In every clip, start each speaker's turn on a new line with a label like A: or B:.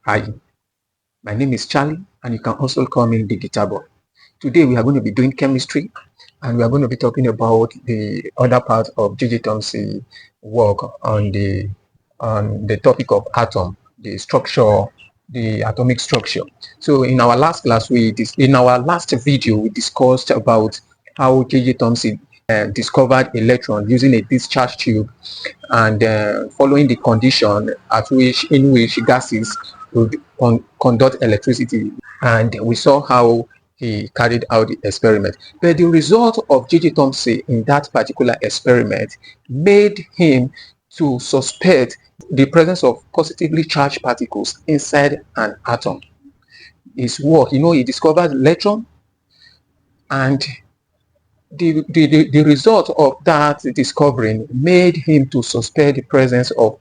A: Hi, my name is Charlie, and you can also call me the guitar boy. Today we are going to be doing chemistry, and we are going to be talking about the other part of J.J. Thomson's work on the topic of atom, the structure, the atomic structure. So in our last class, in our last video, we discussed about how J.J. Thomson discovered electron using a discharge tube, and following the condition in which gases would conduct electricity, and we saw how he carried out the experiment. But the result of J.J. Thomson in that particular experiment made him to suspect the presence of positively charged particles inside an atom. His work, he discovered electron, and the result of that discovering made him to suspect the presence of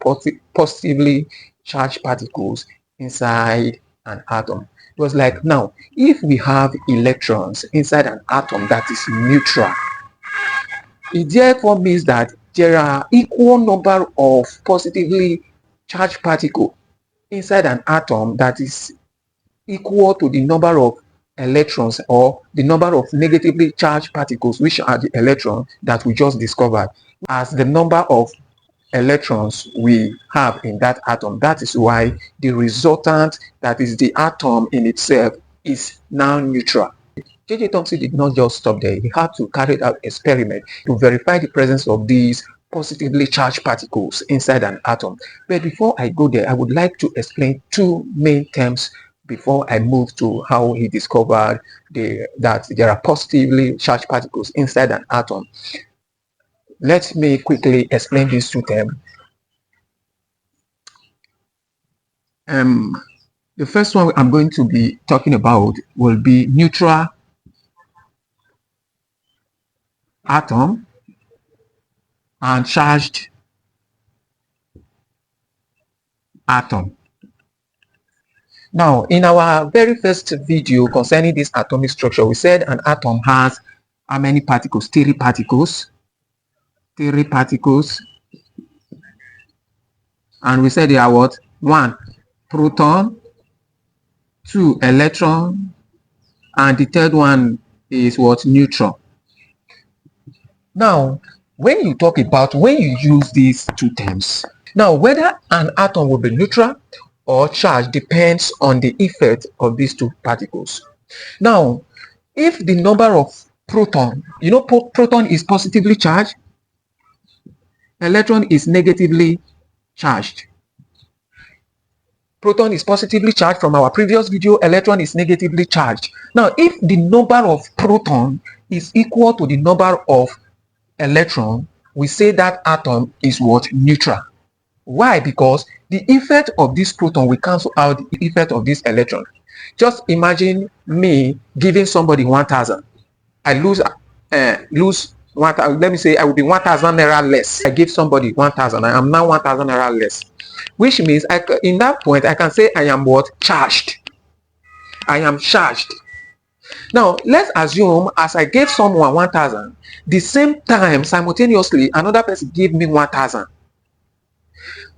A: positively charged particles inside an atom. It was like, now, if we have electrons inside an atom that is neutral, it therefore means that there are equal number of positively charged particles inside an atom that is equal to the number of electrons, or the number of negatively charged particles, which are the electrons that we just discovered, as the number of electrons we have in that atom. That is why the resultant, that is the atom in itself, is now neutral. J.J. Thomson did not just stop there. He had to carry out experiment to verify the presence of these positively charged particles inside an atom. But before I go there, I would like to explain two main terms before I move to how he discovered that there are positively charged particles inside an atom. Let me quickly explain these two terms. The first one I'm going to be talking about will be neutral atom and charged atom. Now, in our very first video concerning this atomic structure, we said an atom has how many particles? Three particles. Three particles. And we said they are what? 1, proton, 2, electron, and the third one is what? Neutron. Now, when you use these two terms, now whether an atom will be neutral or charged depends on the effect of these two particles. Now, if the number of proton, proton is positively charged, electron is negatively charged. Proton is positively charged from our previous video, electron is negatively charged. Now, if the number of proton is equal to the number of electron, we say that atom is what? Neutral. Why? Because the effect of this proton will cancel out the effect of this electron. Just imagine me giving somebody 1,000. I lose 1,000. Let me say I will be 1,000 naira less. I give somebody 1,000. I am now 1,000 naira less, which means in that point I can say I am what? Charged. I am charged. Now, let's assume as I gave someone 1,000, the same time simultaneously another person gave me 1,000,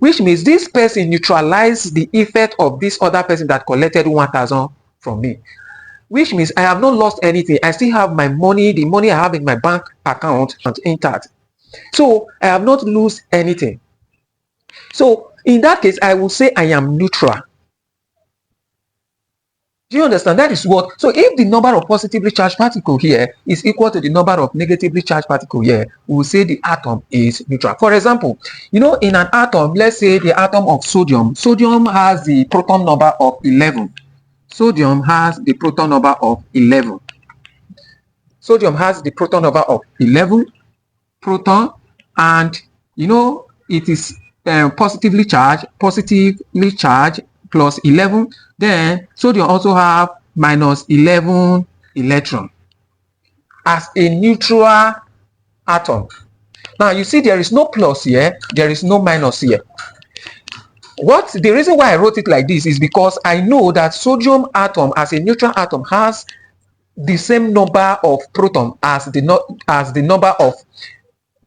A: which means this person neutralized the effect of this other person that collected 1,000 from me, which means I have not lost anything. I still have my money, the money I have in my bank account intact. So I have not lost anything. So in that case, I will say I am neutral. Do you understand? That is what. So if the number of positively charged particles here is equal to the number of negatively charged particles here, we will say the atom is neutral. For example, in an atom, let's say the atom of sodium. Sodium has the proton number of 11. Sodium has the proton number of 11. Sodium has the proton number of 11 proton, and it is positively charged plus 11. Then sodium also have minus 11 electron as a neutral atom. Now you see there is no plus here, there is no minus here. The reason why I wrote it like this is because I know that sodium atom as a neutral atom has the same number of proton as the number of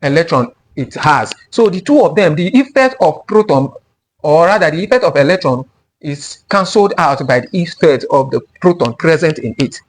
A: electron it has. So the two of them, the effect of proton, or rather the effect of electron, is cancelled out by the effect of the proton present in it.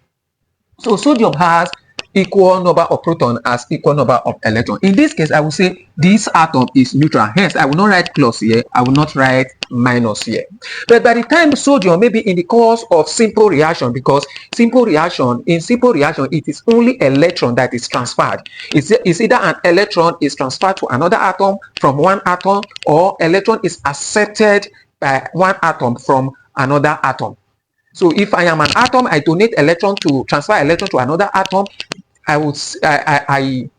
A: So sodium has equal number of proton as equal number of electron. In this case, I will say this atom is neutral. Hence, I will not write plus here. I will not write minus here. But by the time sodium, maybe in the course of simple reaction, because in simple reaction, it is only electron that is transferred. It's either an electron is transferred to another atom from one atom, or electron is accepted by one atom from another atom. So if I am an atom, I donate electron to transfer electron to another atom. That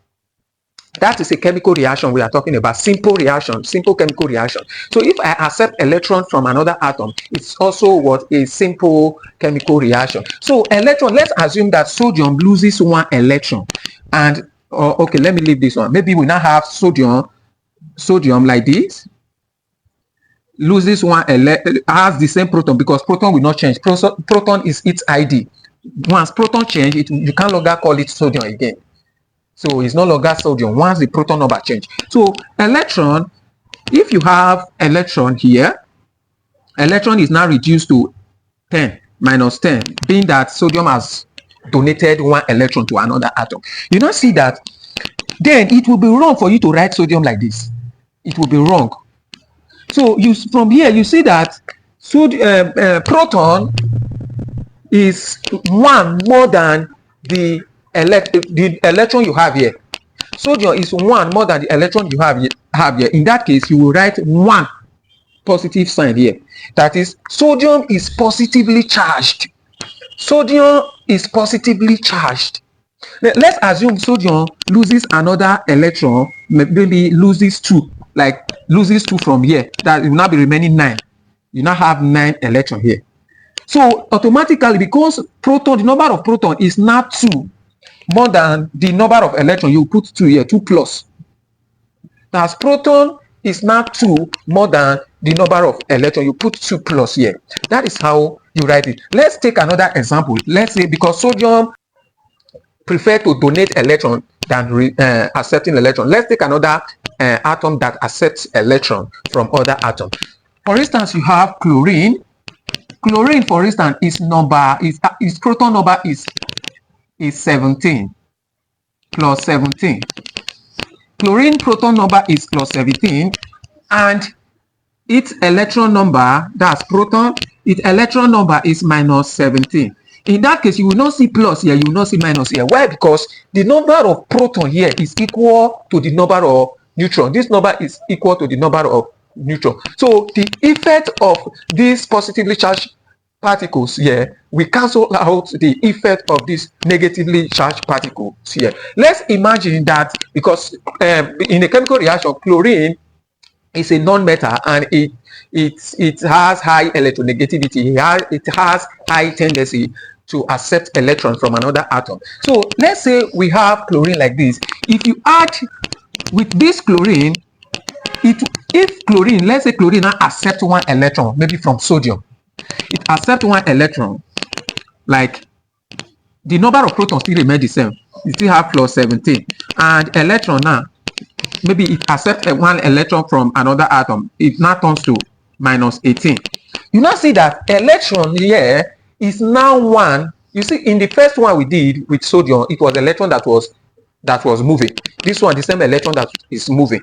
A: is a chemical reaction we are talking about, simple reaction, simple chemical reaction. So if I accept electron from another atom, it's also what a simple chemical reaction. So electron, let's assume that sodium loses one electron, and okay, let me leave this one. Maybe we now have sodium like this. Loses one has the same proton, because proton will not change. Proton is its ID. Once proton change, you can no longer call it sodium again. So it's no longer sodium once the proton number change. So electron, if you have electron here, electron is now reduced to 10 minus 10, being that sodium has donated one electron to another atom. You now see that then it will be wrong for you to write sodium like this. It will be wrong. So from here you see that proton is one more than the electron you have here. Sodium is one more than the electron you have here. In that case, you will write one positive sign here. That is, sodium is positively charged. Sodium is positively charged. Let's assume sodium loses another electron, maybe loses two, like loses two from here. That will now be remaining 9. You now have 9 electrons here. So automatically, because proton, the number of proton is now 2 more than the number of electrons, you put 2 here, 2 plus. As proton is now 2 more than the number of electrons, you put 2 plus here. That is how you write it. Let's take another example. Let's say, because sodium prefer to donate electron than accepting electron. Let's take another atom that accepts electron from other atoms. For instance, you have chlorine. Chlorine, for instance, its proton number is 17 plus 17. Chlorine proton number is plus 17, and its electron number, that's proton, its electron number is minus 17. In that case, you will not see plus here, you will not see minus here. Why? Because the number of proton here is equal to the number of neutron. This number is equal to the number of neutron. So the effect of these positively charged particles here, we cancel out the effect of these negatively charged particles here. Let's imagine that, because in a chemical reaction, chlorine is a non-metal, and it has high electronegativity. It has high tendency to accept electrons from another atom. So let's say we have chlorine like this. If you add with this chlorine, if chlorine, let's say chlorine now accepts one electron, maybe from sodium, it accepts one electron, like the number of protons still remain the same. You still have plus 17, and electron now, maybe it accepts one electron from another atom, it now turns to minus 18. You now see that electron here is now 1. You see, in the first one we did with sodium, it was electron that was moving. This one, the same electron that is moving,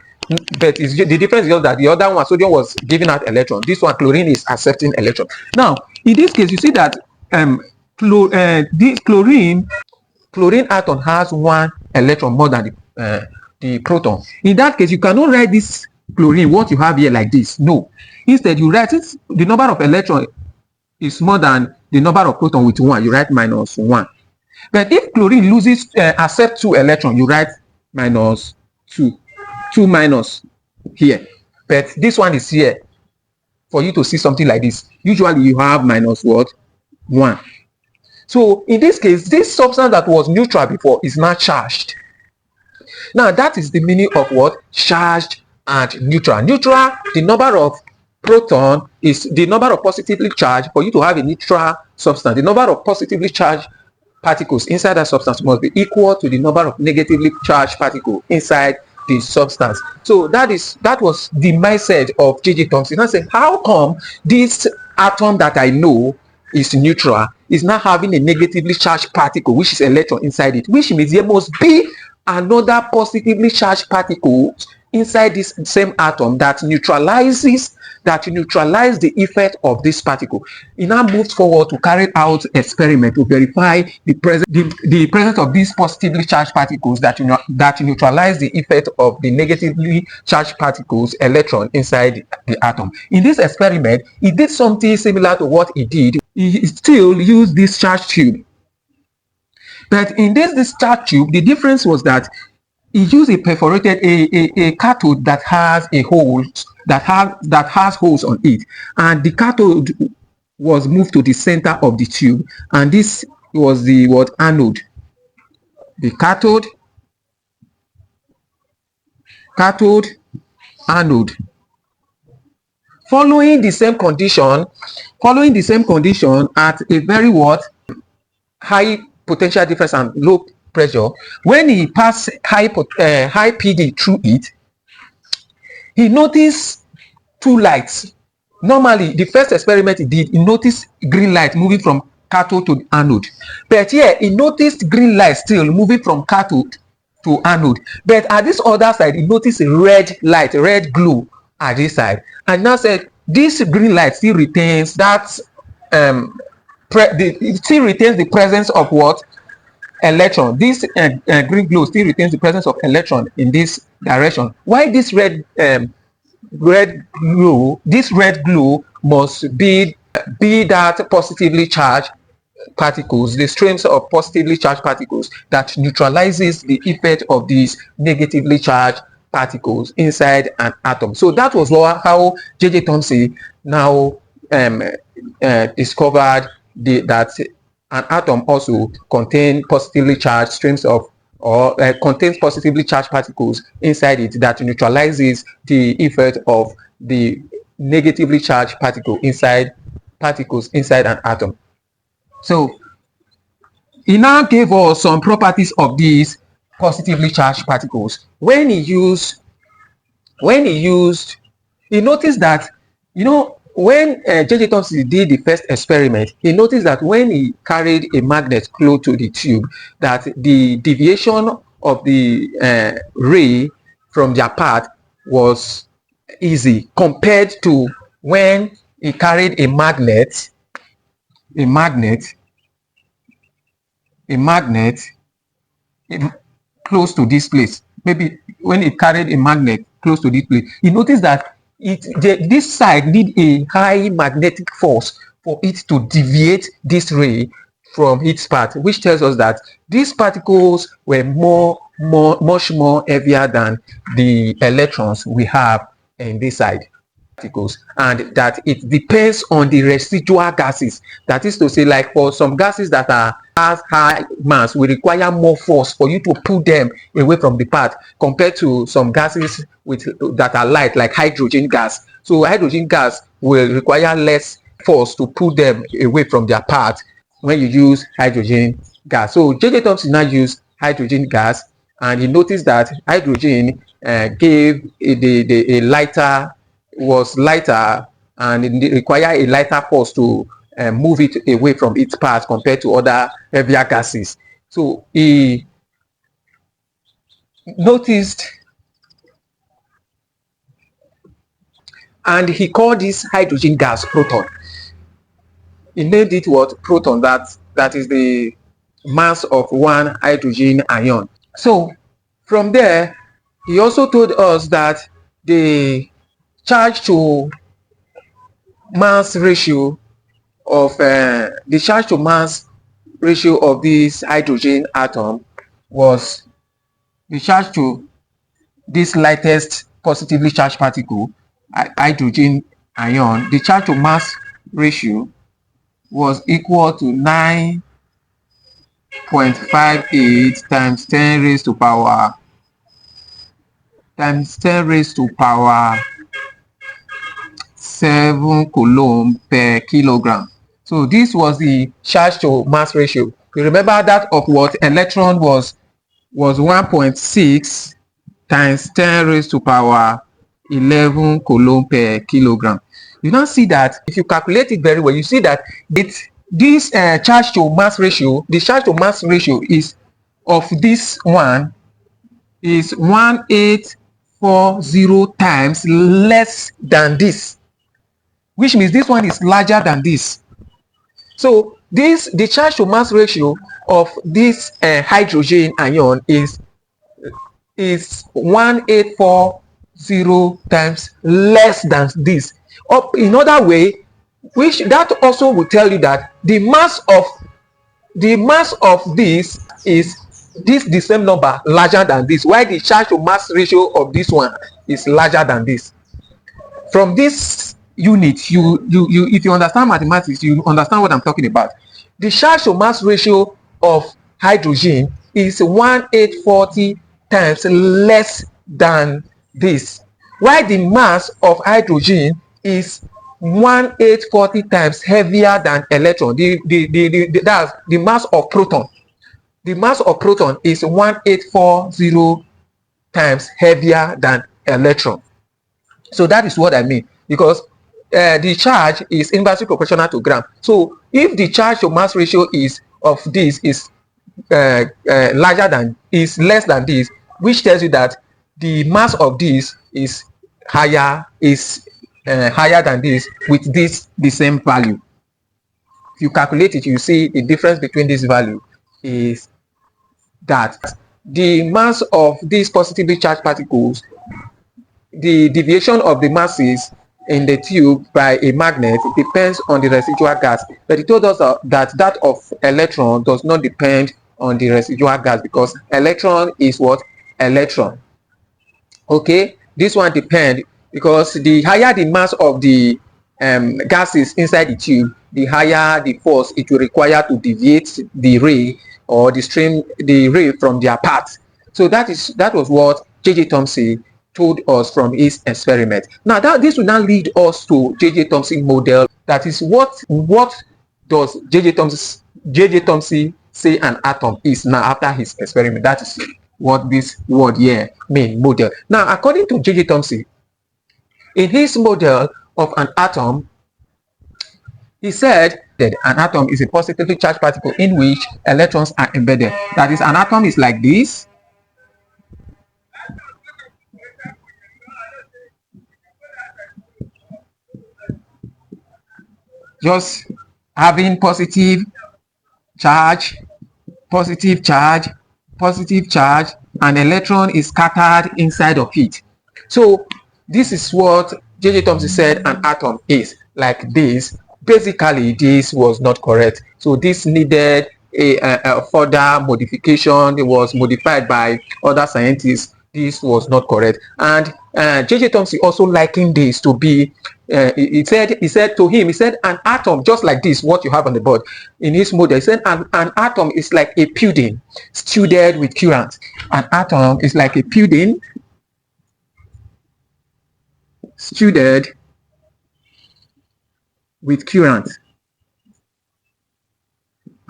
A: but the difference is just that the other one, sodium, was giving out electron. This one, chlorine, is accepting electron. Now in this case, you see that this chlorine atom has 1 electron more than the proton. In that case, you cannot write this chlorine, what you have here, like this. No, instead you write it, the number of electron is more than the number of proton with 1, you write minus 1. But if chlorine loses accept 2 electrons, you write minus 2 minus here. But this one is here. For you to see something like this, usually you have minus what? 1. So in this case, this substance that was neutral before is now charged. Now that is the meaning of what? Charged and neutral. Neutral, the number of proton is the number of positively charged. For you to have a neutral substance, the number of positively charged particles inside that substance must be equal to the number of negatively charged particles inside the substance. So that was the mindset of J.J. Thomson. I said, how come this atom that I know is neutral is now having a negatively charged particle, which is electron inside it, which means there must be another positively charged particle inside this same atom that neutralizes the effect of this particle. He now moved forward to carry out experiment to verify the presence of these positively charged particles that neutralize the effect of the negatively charged particles electron inside the atom. In this experiment, he did something similar to what he did. He still used this charge tube, but in this charge tube, the difference was that he used a perforated a cathode that has a hole that has holes on it, and the cathode was moved to the center of the tube, and this was the anode. The cathode, anode. Following the same condition at a very high potential difference and low pressure, when he passed high PD through it, he noticed two lights. Normally, the first experiment he did, he noticed green light moving from cathode to anode. But here, he noticed green light still moving from cathode to anode. But at this other side, he noticed a red light, red glow at this side. And now said, this green light still retains that, it still retains the presence of what? Electron. This green glow still retains the presence of electron in this direction. Why this red glow? This red glow must be that positively charged particles, the streams of positively charged particles that neutralizes the effect of these negatively charged particles inside an atom. So that was how J.J. Thomson now discovered that an atom also contains positively charged streams of contains positively charged particles inside it that neutralizes the effect of the negatively charged particles inside an atom. So he now gave us some properties of these positively charged particles. When he noticed that, when J.J. Thomson did the first experiment, he noticed that when he carried a magnet close to the tube, that the deviation of the ray from their path was easy compared to when he carried a magnet close to this place. Maybe when he carried a magnet close to this place, he noticed that this side need a high magnetic force for it to deviate this ray from its path, which tells us that these particles were much more heavier than the electrons we have in this side. Particles, and that it depends on the residual gases. That is to say, like for some gases that has high mass, we require more force for you to pull them away from the path compared to some gases that are light, like hydrogen gas. So hydrogen gas will require less force to pull them away from their path when you use hydrogen gas. So J.J. Thomson now used hydrogen gas, and he noticed that hydrogen gave was lighter, and it require a lighter force to move it away from its path compared to other heavier gases. So he noticed, and he called this hydrogen gas proton. He named it what? Proton. That is the mass of one hydrogen ion. So from there, he also told us that the charge to mass ratio of this hydrogen atom was the charge to this lightest positively charged particle, hydrogen ion. The charge to mass ratio was equal to 9.58 times 10 raised to power 7 coulomb per kilogram. So this was the charge to mass ratio. You remember that of what electron was 1.6 times 10 raised to power 11 coulomb per kilogram. You now see that if you calculate it very well, you see that this charge to mass ratio, the charge to mass ratio is of this one is 1840 times less than this, which means this one is larger than this. So the charge to mass ratio of this hydrogen ion is 1840 times less than this. In other way, which that also will tell you that the mass of this is the same number, larger than this, while the charge to mass ratio of this one is larger than this. From this unit, you if you understand mathematics, you understand what I'm talking about. The charge to mass ratio of hydrogen is 1840 times less than this, while the mass of hydrogen is 1840 times heavier than electron. That's the mass of proton. The mass of proton is 1840 times heavier than electron. So that is what I mean, because the charge is inversely proportional to gram. So if the charge to mass ratio is of this is larger than, is less than this, which tells you that the mass of this is higher than this with this the same value. If you calculate it, you see the difference between this value is that the mass of these positively charged particles, the deviation of the masses in the tube by a magnet depends on the residual gas, but it told us that of electron does not depend on the residual gas, because electron is what? Electron. Okay, this one depends because the higher the mass of the gases inside the tube, the higher the force it will require to deviate the ray or the ray from their path. So that was what J.J. Thomson told us from his experiment. Now this will now lead us to J.J. Thomson model. That is, what does J.J. Thomson say an atom is now after his experiment? That is what this word here means, model. Now, according to J.J. Thomson, in his model of an atom, he said that an atom is a positively charged particle in which electrons are embedded. That is, an atom is like this. Just having positive charge, and electron is scattered inside of it. So this is what J.J. Thomson said an atom is, like this. Basically, this was not correct. So this needed a further modification. It was modified by other scientists. This was not correct. And J.J. Thomson also likened this to be, he said an atom, just like this, what you have on the board in his model. He said an atom is like a pudding stewed with currant. An atom is like a pudding stewed with currant.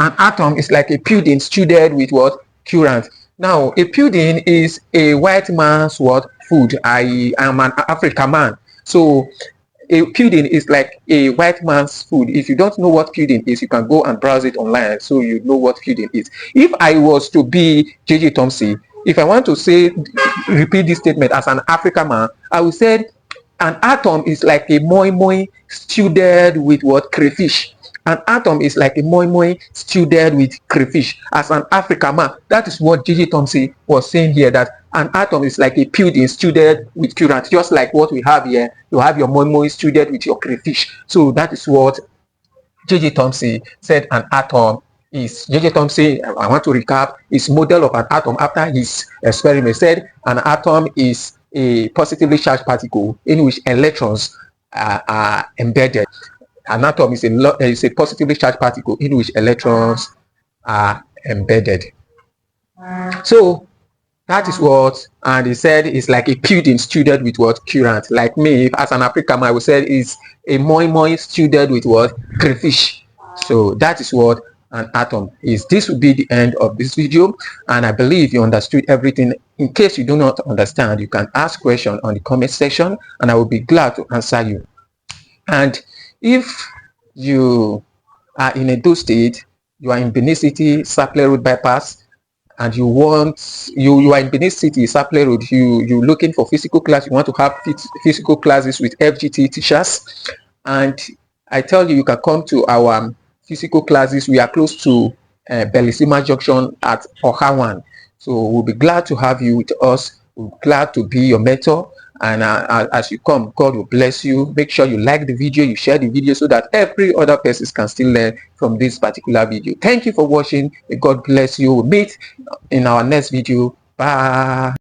A: An atom is like a pudding stewed with what? Currant. Now, a pudding is a white man's what? Food. I am an African man. So a pudding is like a white man's food. If you don't know what pudding is, you can go and browse it online so you know what pudding is. If I was to be J.J. Thomson, if I want to repeat this statement as an African man, I would say an atom is like a moi moi stewed with what? Crayfish. An atom is like a moi moi stewed with crayfish. As an African man, that is what J.J. Thomson was saying here, that an atom is like a pudding stewed with currant, just like what we have here. You have your moi moi stewed with your crayfish. So that is what J.J. Thomson said an atom is. J.J. Thomson, I want to recap, his model of an atom after his experiment said an atom is a positively charged particle in which electrons are embedded. An atom is a positively charged particle in which electrons are embedded. So that is what, and he said it's like a pudding stewed with what? Currant. Like me, as an African man, I would say it's a moi moi stewed with what? Crayfish. So that is what an atom is. This will be the end of this video, and I believe you understood everything. In case you do not understand, you can ask questions on the comment section and I will be glad to answer you. And if you are in Edo State, you are in Benin City, Saple Road bypass, and you are in Benin City, Saple Road, you're looking for physical class, you want to have physical classes with FGT teachers, and I tell you, you can come to our physical classes. We are close to Belisima Junction at Ohawan. So we'll be glad to have you with us. We're glad to be your mentor. And as you come, God will bless you. Make sure you like the video, you share the video so that every other person can still learn from this particular video. Thank you for watching. May God bless you. We'll meet in our next video. Bye.